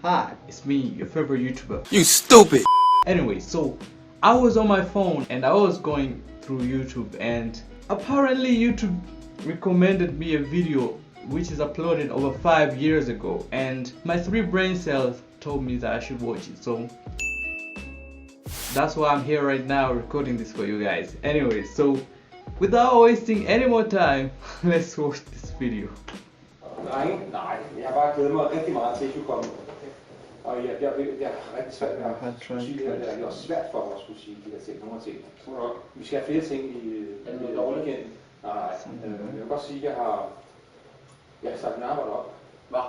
Hi, it's me, your favorite YouTuber. You stupid! Anyway, so I was on my phone and I was going through YouTube, and apparently YouTube recommended me a video which is uploaded over 5 years ago, and my 3 brain cells told me that I should watch it. So that's why I'm here right now recording this for you guys. Anyway, so without wasting any more time, let's watch this video. Nej, jeg har bare glædet mig rigtig meget til, at du kommer. Og jeg er rigtig svært med at sige det her. Det er også svært for mig at skulle sige de her ting, nogle ting. Vi skal have flere ting i weekenden. Nej, jeg vil godt sige, at jeg har sagt min arbejde op. Hvad?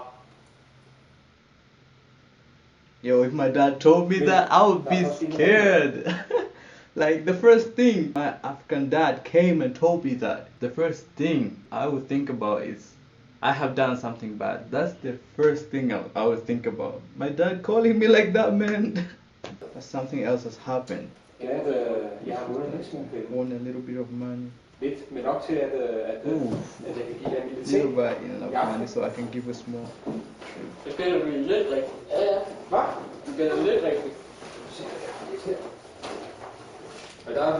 Yo, if my dad told me that, I would be scared. Like, the first thing my African dad came and told me that, the first thing I would think about is I have done something bad. That's the first thing I would think about. My dad calling me like that, man. Something else has happened. Ja, jeg har vundet lidt smule penge. Won a little bit of money. Lidt, men nok til, at jeg kan give jer en lille ting. Little bit enough money so I can give a small. Det spiller du lidt rigtigt. Ja. Hvad? Du spiller lidt rigtigt. Og der er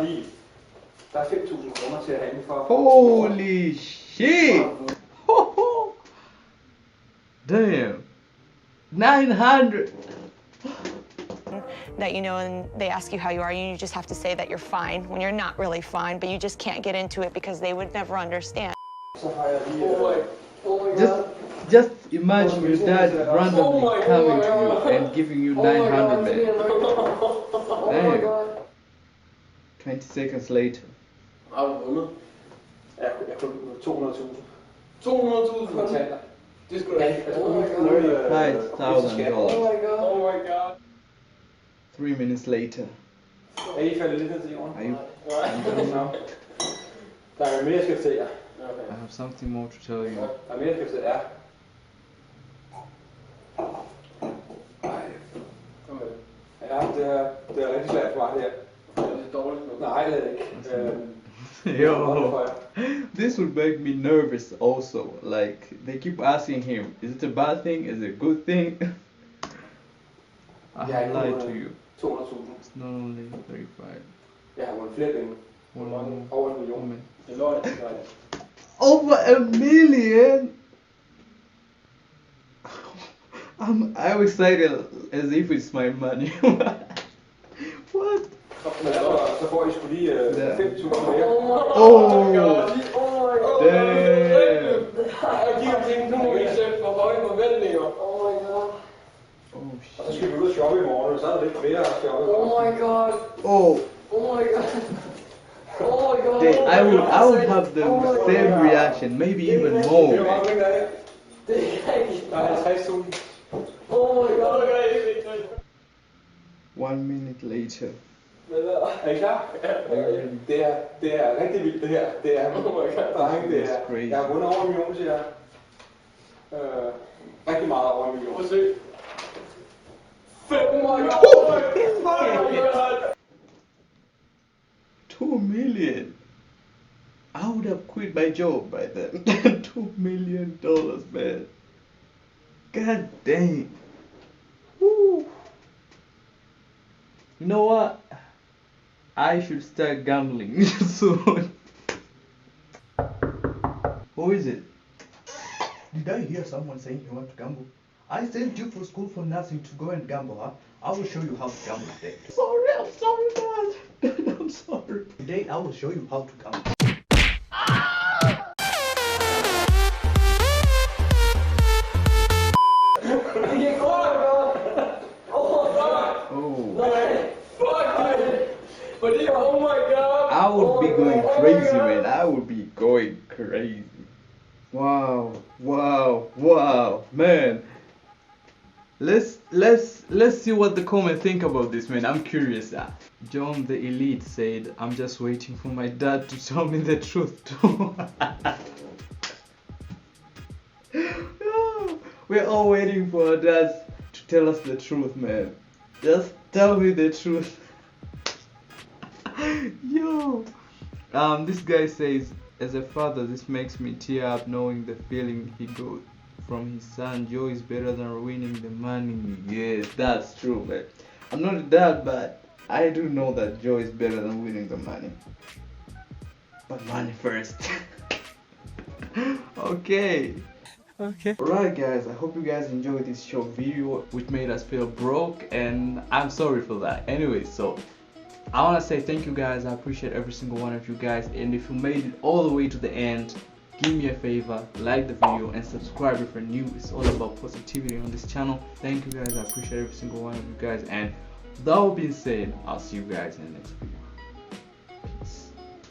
5.000 kroner til at have for. Holy shit! Damn. 900. That you know, and they ask you how you are, and you just have to say that you're fine when you're not really fine, but you just can't get into it because they would never understand. Så har jeg lige Just imagine your dad randomly coming to you and giving you 900, man. Damn. 20 seconds later. Har du vundet? jeg kunne 200.000. 200.000 kontanter. Det skulle da ikke. $35,000. Oh my god. 3 minutes later. Er I faldet lidt ned til jorden? Are you? Der er mere, jeg skal fortælle jer. I have something more to tell you. Der er mere, jeg skal fortælle jer. Ja, det er rigtig svært for mig her. Det er dårligt. Nej, det er det ikke. Yo, this would make me nervous also. Like, they keep asking him, is it a bad thing? Is it a good thing? I have lied to you. 200.000. It's not only 35. Jeg har vundet flere penge. Over 1 million. Det er løgn. Over a million? I'm excited as if it's my money. What? Så får I sgu lige 5.000 mere. Oh, damn. Jeg kigger på ting, nu må vi sætte for høje forventninger. Oh my god. Oh Og så shit. skal vi ud og shoppe i morgen, så er der lidt flere at shoppe. Oh my god. Oh, Oh my god. Oh my god. I would have the same reaction, maybe even more. Det er mange penge, der er. Det er ikke. Der er 50.000. Oh my god. 1 minute later. Er I klar? Det er rigtig vildt det her. Det er, drenge, det er. Crazy. Jeg har vundet over 1 million, siger jeg. Rigtig meget over 1 million. Prøv at se. 5 god. 2 million. I would have quit my job by then. $2 million, man. God dang. Woo. You know what? I should start gambling soon. Who is it? Did I hear someone saying you want to gamble? I sent you for school for nothing to go and gamble, huh? I will show you how to gamble today. Sorry, I'm sorry, man. I'm sorry. Today I will show you how to gamble. Oh my god. I would be going crazy, man. I would be going crazy. Wow, man. Let's see what the comments think about this, man. I'm curious. John the Elite said, "I'm just waiting for my dad to tell me the truth too." We're all waiting for our dads to tell us the truth, man. Just tell me the truth. Yo, this guy says, As a father, this makes me tear up knowing the feeling he got from his son. Joy is better than winning the money. Yes, that's true, man. I'm not a dad, but I do know that joy is better than winning the money. But money first. Okay. Alright guys, I hope you guys enjoyed this short video which made us feel broke, and I'm sorry for that. Anyway, so I want to say thank you guys. I appreciate every single one of you guys, and if you made it all the way to the end, give me a favor, like the video and subscribe if you're new. It's all about positivity on this channel. Thank you guys, I appreciate every single one of you guys, and with that all being said, I'll see you guys in the next video.